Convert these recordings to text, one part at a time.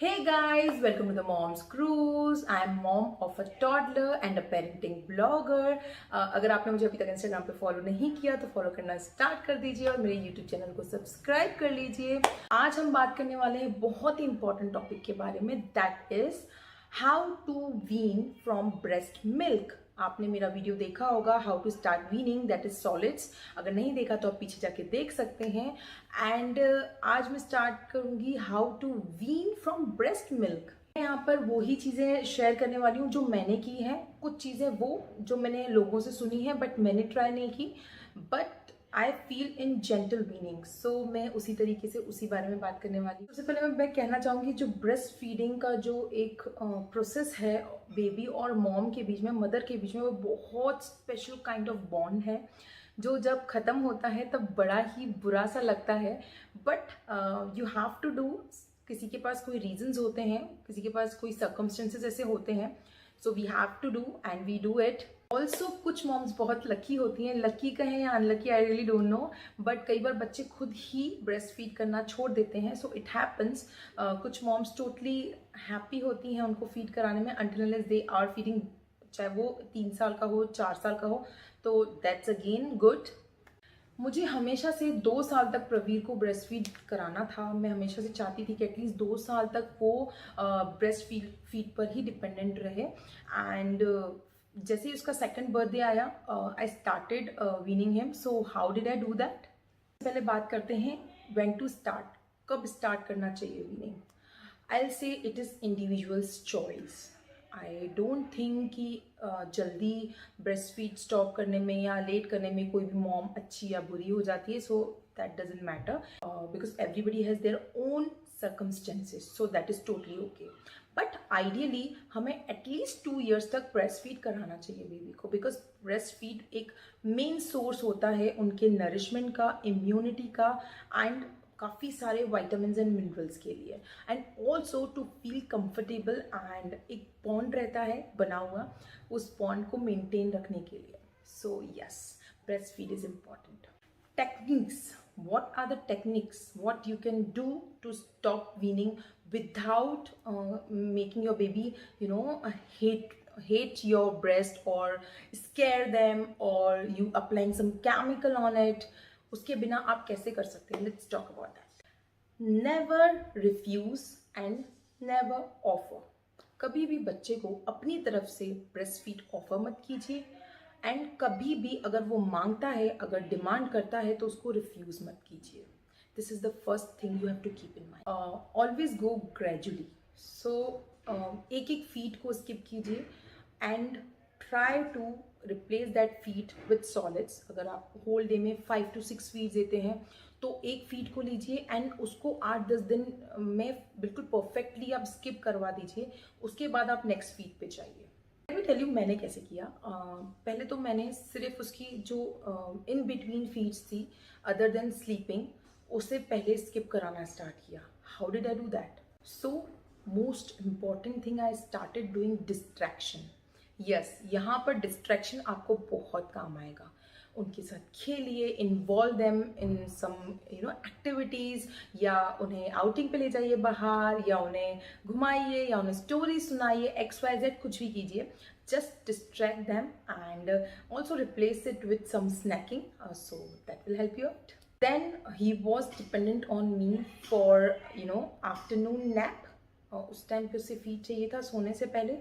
Hey guys, welcome to the Mom's Cruise. I am mom of a toddler and a parenting blogger. अगर आपने मुझे अभी तक Instagram पे फॉलो नहीं किया तो फॉलो करना स्टार्ट कर दीजिए और मेरे यूट्यूब चैनल को सब्सक्राइब कर लीजिए। आज हम बात करने वाले हैं बहुत ही इंपॉर्टेंट टॉपिक के बारे में, that is how to wean from breast milk. आपने मेरा वीडियो देखा होगा how to start weaning, that is solids. अगर नहीं देखा तो आप पीछे जाके देख सकते हैं। एंड आज मैं स्टार्ट करूंगी how to wean from breast milk. मैं यहाँ पर वही चीज़ें शेयर करने वाली हूँ जो मैंने की हैं, कुछ चीज़ें वो जो मैंने लोगों से सुनी है बट मैंने ट्राई नहीं की, but I feel in gentle weaning. So मैं उसी तरीके से उसी बारे में बात करने वाली हूँ। सबसे पहले मैं कहना चाहूँगी जो ब्रेस्ट फीडिंग का जो एक प्रोसेस है बेबी और मॉम के बीच में, मदर के बीच में, वो बहुत स्पेशल काइंड ऑफ बॉन्ड है जो जब ख़त्म होता है तब बड़ा ही बुरा सा लगता है, but you have to do. किसी के पास कोई रीजंस होते हैं, किसी के पास कोई सर्कमस्टेंसेस ऐसे होते हैं, so we have to do and we do it. Also कुछ मॉम्स बहुत लकी होती हैं, लकी कहें या unlucky I really don't know, but कई बार बच्चे खुद ही ब्रेस्ट फीड करना छोड़ देते हैं, सो इट हैपन्स। कुछ मॉम्स टोटली हैप्पी होती हैं उनको फीड कराने में until unless they are feeding, चाहे वो 3 साल का हो 4 साल का हो, तो दैट्स अगेन गुड। मुझे हमेशा से 2 साल तक प्रवीर को ब्रेस्ट फीड कराना था। मैं हमेशा से चाहती थी कि एटलीस्ट 2 साल तक वो ब्रेस्ट फीड पर ही डिपेंडेंट रहे। एंड जैसे ही उसका सेकंड बर्थडे आया I started weaning him. So how did I do that? पहले बात करते हैं व्हेन टू स्टार्ट, कब स्टार्ट करना चाहिए weaning. I will say it is individuals choice. I don't think कि जल्दी ब्रेस्ट फीड स्टॉप करने में या लेट करने में कोई भी मॉम अच्छी या बुरी हो जाती है, so that doesn't matter because everybody has their own circumstances, so that is totally okay. But ideally हमें एटलीस्ट 2 years तक ब्रेस्ट फीड कराना चाहिए बेबी को, बिकॉज ब्रेस्ट फीड एक मेन सोर्स होता है उनके नरिशमेंट का, इम्यूनिटी का एंड काफ़ी सारे वाइटामिन एंड मिनरल्स के लिए, and also to feel comfortable. And एक बॉन्ड रहता है बना हुआ, उस बॉन्ड को मेंटेन रखने के लिए। So yes, breast feed is important. Techniques. What are the techniques? What you can do to stop weaning without making your baby, hate your breast or scare them or you applying some chemical on it. उसके बिना आप कैसे कर सकते हैं? Let's talk about that. Never refuse and never offer. कभी भी बच्चे को अपनी तरफ से ब्रेस्ट फीड ऑफर मत कीजिए, एंड कभी भी अगर वो मांगता है, अगर डिमांड करता है तो उसको रिफ्यूज मत कीजिए। This is the first thing you have to keep in mind. Always go gradually. So एक एक फीड को स्किप कीजिए and try to replace that feed with solids. अगर आप होल डे में 5 to 6 फीड देते हैं तो एक फीड को लीजिए एंड उसको 8-10 दिन में बिल्कुल परफेक्टली आप स्किप करवा दीजिए। उसके बाद आप नेक्स्ट फीड पे जाइए। मैं टेल यू मैंने कैसे किया। पहले तो मैंने सिर्फ उसकी जो इन बिटवीन फीड्स थी अदर देन स्लीपिंग, उसे पहले स्किप कराना स्टार्ट किया। How did I do that? So most important thing, I started doing distraction. Yes, यहाँ पर डिस्ट्रैक्शन आपको बहुत काम आएगा। उनके साथ खेलिए, involve them in some activities, या उन्हें आउटिंग पे ले जाइए बाहर, या उन्हें घुमाइए, या उन्हें स्टोरी सुनाइए, XYZ कुछ भी कीजिए। Just distract them and also replace it with some snacking, so that will help you out. Then he was dependent on me for afternoon nap. उस टाइम पे उसे फीड चाहिए था सोने से पहले,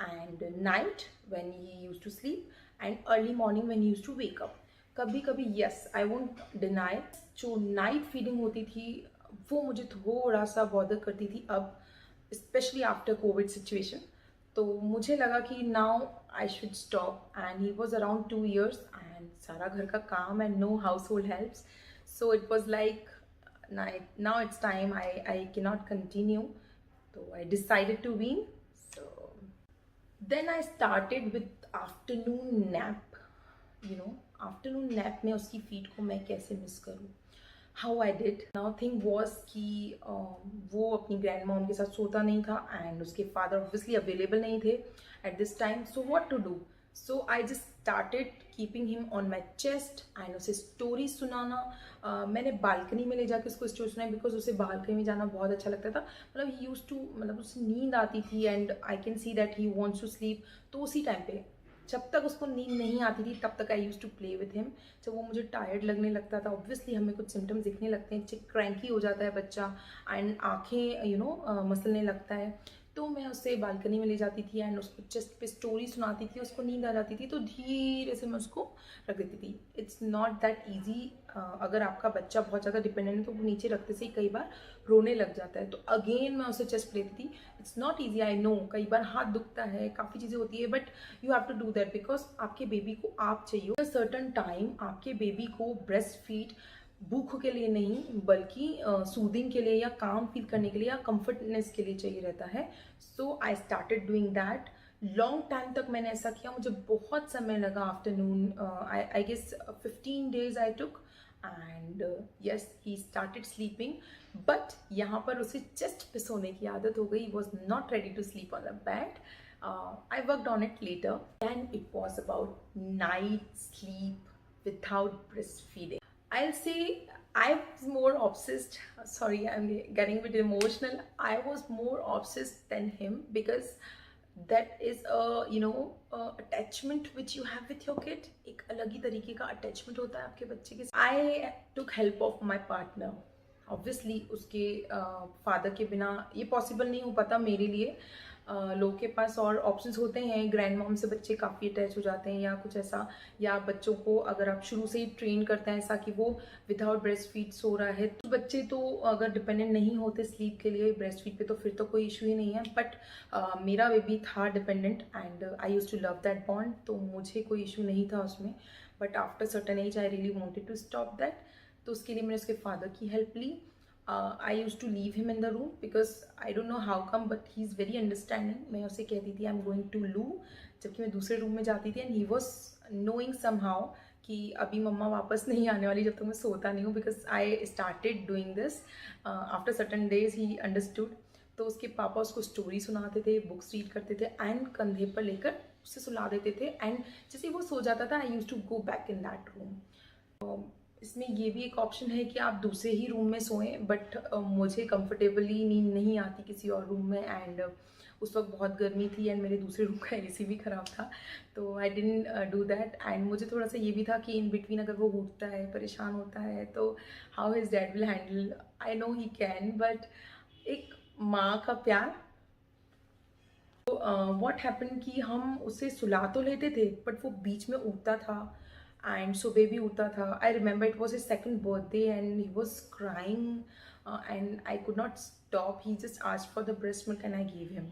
and night when he used to sleep, and early morning when he used to wake up. कभी कभी यस, आई वोंट डिनाई, जो नाइट फीडिंग होती थी वो मुझे थोड़ा सा बॉदर करती थी अब, स्पेशली आफ्टर कोविड सिचुएशन। तो मुझे लगा कि now I should stop, and he was around 2 years and सारा घर का काम and no household helps, so it was like now it's time, I can not continue. So I decided to wean. So then I started with afternoon nap. Afternoon nap में उसकी feed को मैं कैसे miss करूँ? How I did. Now thing was कि वो अपनी grand mom के साथ सोता नहीं था एंड उसके फादर ऑब्वियसली अवेलेबल नहीं थे at this time. So what to do? So I just started keeping him on my chest and उसे स्टोरी सुनाना। मैंने बालकनी में ले जाकर उसको स्टोरी सुनाई बिकॉज उसे बालकनी में जाना बहुत अच्छा लगता था। मतलब ही यूज टू, मतलब उसे नींद आती थी and I can see that he wants to sleep. तो उसी टाइम पे जब तक उसको नींद नहीं आती थी तब तक I use to play with him. जब वो मुझे टायर्ड लगने लगता था, ऑब्वियसली हमें कुछ सिम्टम्स दिखने लगते हैं, क्रैंकी हो जाता है बच्चा एंड आँखें मसलने लगता है, तो मैं उससे बालकनी में ले जाती थी एंड उसको चेस्ट पे स्टोरी सुनाती थी। उसको नींद आ जाती थी तो धीरे से मैं उसको रख देती थी। It's not that easy. अगर आपका बच्चा बहुत ज़्यादा डिपेंडेंट है तो वो नीचे रखते से ही कई बार रोने लग जाता है, तो अगेन मैं उसे चेस्ट पे लेती थी। It's not easy, I know, कई बार हाथ दुखता है, काफ़ी चीज़ें होती है, but you have to do that because आपके बेबी को आप चाहिए। सर्टन टाइम आपके बेबी को ब्रेस्ट फीड भूख के लिए नहीं बल्कि सूदिंग के लिए या काम फील करने के लिए या कंफर्टनेस के लिए चाहिए रहता है। So I started doing that. Long time तक मैंने ऐसा किया, मुझे बहुत समय लगा। Afternoon I guess 15 days I took and yes he started sleeping. But यहाँ पर उसे चेस्ट पे सोने की आदत हो गई। Was not ready to sleep on the bed. I worked on it later and it was about night sleep without breastfeeding. I'll say I was more obsessed. Sorry, I'm getting a bit emotional. I was more obsessed than him because that is attachment which you have with your kid. एक अलग ही तरीके का attachment होता है आपके बच्चे के साथ. I took help of my partner. Obviously उसके फादर के बिना ये पॉसिबल नहीं हो पाता मेरे लिए. लोगों के पास और ऑप्शंस होते हैं. ग्रैंड मॉम से बच्चे काफ़ी अटैच हो जाते हैं या कुछ ऐसा, या बच्चों को अगर आप शुरू से ही ट्रेन करते हैं ऐसा कि वो विदाउट ब्रेस्ट फीड सो रहा है, तो बच्चे तो अगर डिपेंडेंट नहीं होते स्लीप के लिए ब्रेस्ट फीड पे तो फिर तो कोई इशू ही नहीं है. बट मेरा बेबी था dependent and I use to love that bond, तो मुझे कोई इशू नहीं था उसमें. But after certain age I really wanted to stop that. तो उसके लिए मैंने उसके फादर की हेल्प ली. I used to leave him in the room because I don't know how come but he is very understanding. मैं उसे कहती थी I'm going to loo, जबकि मैं दूसरे रूम में जाती थी and he was knowing somehow कि अभी मम्मा वापस नहीं आने वाली जब तक मैं सोता नहीं हूँ, because I started doing this. After certain days he understood. तो उसके पापा उसको स्टोरी सुनाते थे, बुक्स रीड करते थे एंड कंधे पर लेकर उसे सुला देते थे. एंड जैसे वो सो जाता था I use to go back in that room. इसमें ये भी एक ऑप्शन है कि आप दूसरे ही रूम में सोएं, बट मुझे कंफर्टेबली नींद नहीं आती किसी और रूम में. एंड उस वक्त बहुत गर्मी थी एंड मेरे दूसरे रूम का एसी भी ख़राब था, तो I didn't do that. And मुझे थोड़ा सा ये भी था कि इन बिटवीन अगर वो उठता है, परेशान होता है, तो how his dad will handle. I know he can, but एक माँ का प्यार. तो व्हाट हैपन कि हम उसे सुला तो लेते थे बट वो बीच में उठता था एंड सुबह भी उठता था. I remember it was his second birthday and he was crying and I could not stop. He just asked for the breast milk and I give him.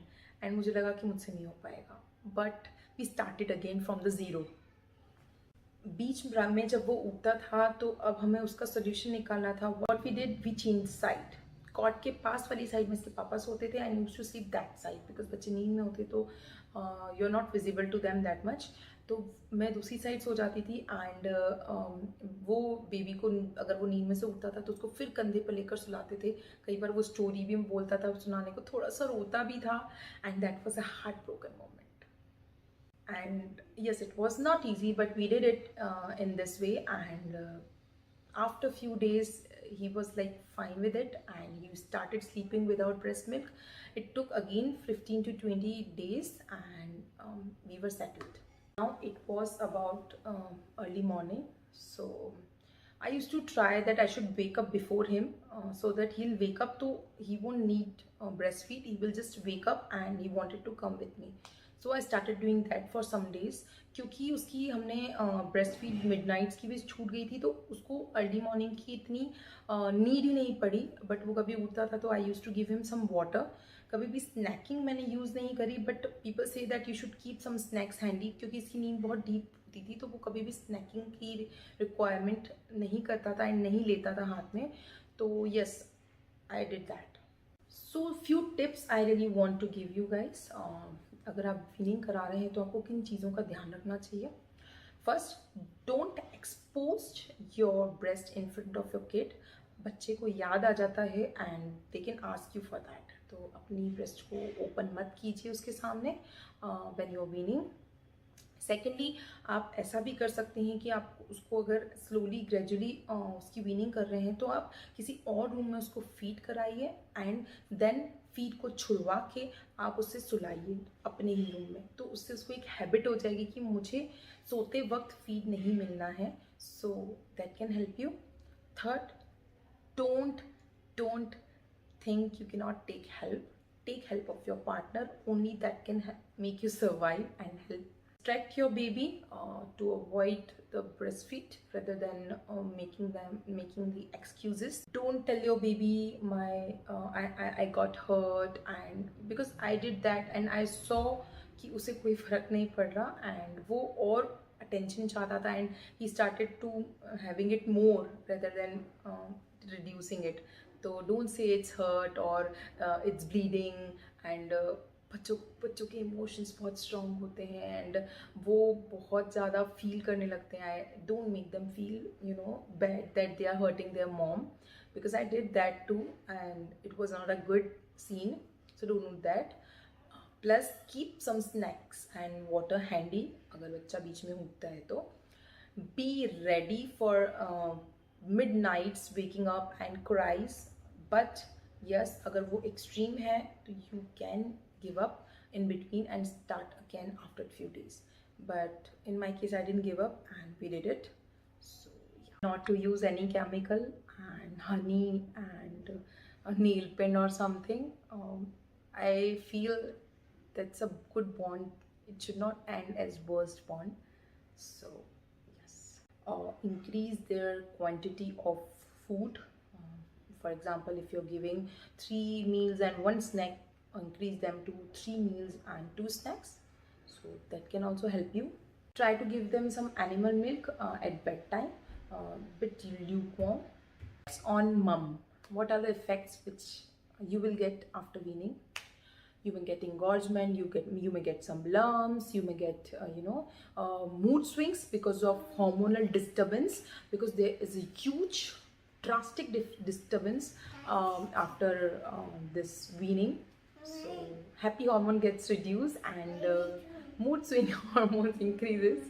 And मुझे लगा कि मुझसे नहीं हो पाएगा, but we started again from the zero. बीच में जब वो उठता था तो अब हमें उसका सोल्यूशन निकालना था. What we did, we change side. Cot के पास वाली साइड में इसके पापा सोते थे and used to sleep that side because बच्चे नींद में होते तो you are not visible to them that much. तो मैं दूसरी साइड सो जाती थी एंड वो बेबी को अगर वो नींद में से उठता था तो उसको फिर कंधे पर लेकर सुलाते थे. कई बार वो स्टोरी भी बोलता था सुनाने को, थोड़ा सा रोता भी था and that was a heart broken moment. And yes, it was not easy, but we did it in this way. And after few days he was like fine with it and he started sleeping without breast milk. It took again 15 to 20 days and we were settled. Now it was about early morning, so I used to try that I should wake up before him so that he'll wake up, so he won't need breastfeed. He will just wake up and he wanted to come with me. So I started doing that for some days. क्योंकि उसकी हमने breast feed Midnights की भी छूट गई थी तो उसको अर्ली मॉर्निंग की इतनी नीड ही नहीं पड़ी. बट वो कभी उठता था तो I use to give him some water. कभी भी स्नैकिंग मैंने यूज़ नहीं करी, बट पीपल से that you should keep some snacks handy क्योंकि इसकी नींद बहुत डीप होती थी, तो वो कभी भी स्नैकिंग की रिक्वायरमेंट नहीं करता था एंड नहीं लेता था हाथ में. तो yes, I did that. So few tips I really want to give you guys. अगर आप वीनिंग करा रहे हैं तो आपको किन चीज़ों का ध्यान रखना चाहिए. First, don't expose your breast in front of your kid. बच्चे को याद आ जाता है and they can ask you for that. तो अपनी ब्रेस्ट को ओपन मत कीजिए उसके सामने when you are weaning. Secondly आप ऐसा भी कर सकते हैं कि आप उसको अगर स्लोली ग्रेजुअली उसकी वीनिंग कर रहे हैं तो आप किसी और रूम में उसको फीड कराइए एंड देन फीड को छुड़वा के आप उससे सुलाइए अपने ही रूम में, तो उससे उसको एक हैबिट हो जाएगी कि मुझे सोते वक्त फीड नहीं मिलना है. So that can help you. Third, don't think you cannot take help. Take help of your partner, only that can make you survive and help distract your baby to avoid the breastfeed rather than making the excuses. Don't tell your baby I got hurt, and because I did that and I saw कि उसे कोई फर्क नहीं पड़ रहा and वो और attention चाहता था and he started to having it more rather than reducing it. तो डोंट से इट्स हर्ट और इट्स ब्लीडिंग एंड बच्चों के इमोशंस बहुत स्ट्रॉन्ग होते हैं एंड वो बहुत ज़्यादा फील करने लगते हैं. I don't make them feel bad that they are hurting their mom, because I did that too and it was not a good scene. So don't do that. Plus keep some snacks and water handy अगर बच्चा बीच में उठता है तो. Be ready for midnights waking up and cries, but yes, अगर वो extreme है तो you can give up in between and start again after a few days. But in my case I didn't give up and we did it. So yeah. Not to use any chemical and honey and a nail pen or something. I feel that's a good bond. It should not end as worst bond. So increase their quantity of food. For example, if you're giving 3 meals and 1 snack, increase them to 3 meals and 2 snacks. So that can also help you. Try to give them some animal milk at bedtime, bit lukewarm. On mum, what are the effects which you will get after weaning? You may get engorgement, you may get some lumps, you may get mood swings because of hormonal disturbance, because there is a huge drastic disturbance after this weaning. So happy hormone gets reduced and mood swing hormones increases.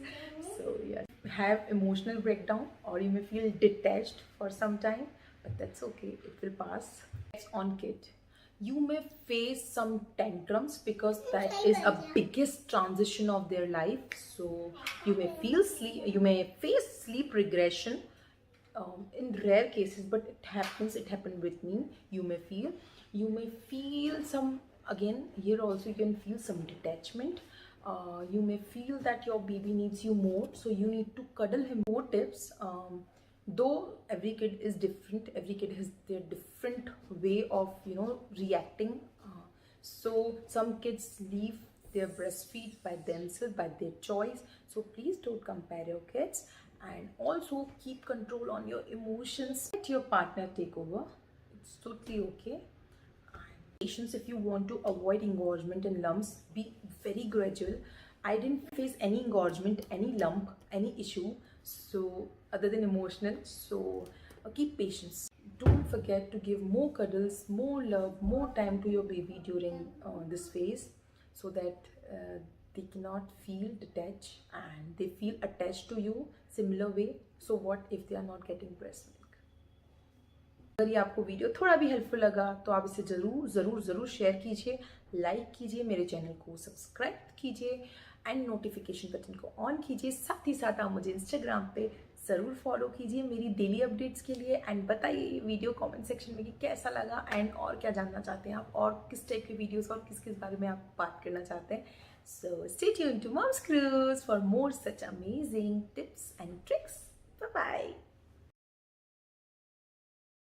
So yeah, have emotional breakdown or you may feel detached for some time, but that's okay, it will pass. Next, on kid, you may face some tantrums because that is a biggest transition of their life. So you may face sleep regression in rare cases, but it happened with me. You may feel some, again here also you can feel some detachment. You may feel that your baby needs you more, so you need to cuddle him. More tips. Though every kid is different, every kid has their different way of reacting. So some kids leave their breastfeed by themselves, by their choice. So please don't compare your kids, and also keep control on your emotions. Let your partner take over. It's totally okay. Patience, if you want to avoid engorgement and lumps, be very gradual. I didn't face any engorgement, any lump, any issue, so other than emotional. So keep patience. Don't forget to give more cuddles, more love, more time to your baby during this phase, so that they cannot feel detached and they feel attached to you similar way. So what if they are not getting breast milk? अगर ये आपको video थोड़ा भी helpful लगा तो आप इसे ज़रूर शेयर कीजिए, लाइक कीजिए, मेरे चैनल को सब्सक्राइब कीजिए एंड नोटिफिकेशन बटन को ऑन कीजिए. साथ ही साथ आप मुझे इंस्टाग्राम पे ज़रूर फॉलो कीजिए मेरी डेली अपडेट्स के लिए. एंड बताइए वीडियो कमेंट सेक्शन में कि कैसा लगा एंड और क्या जानना चाहते हैं आप, और किस टाइप के वीडियोस और किस बारे में आप बात करना चाहते हैं. So stay tuned to Moms Cruise for more such amazing tips and tricks. Bye bye.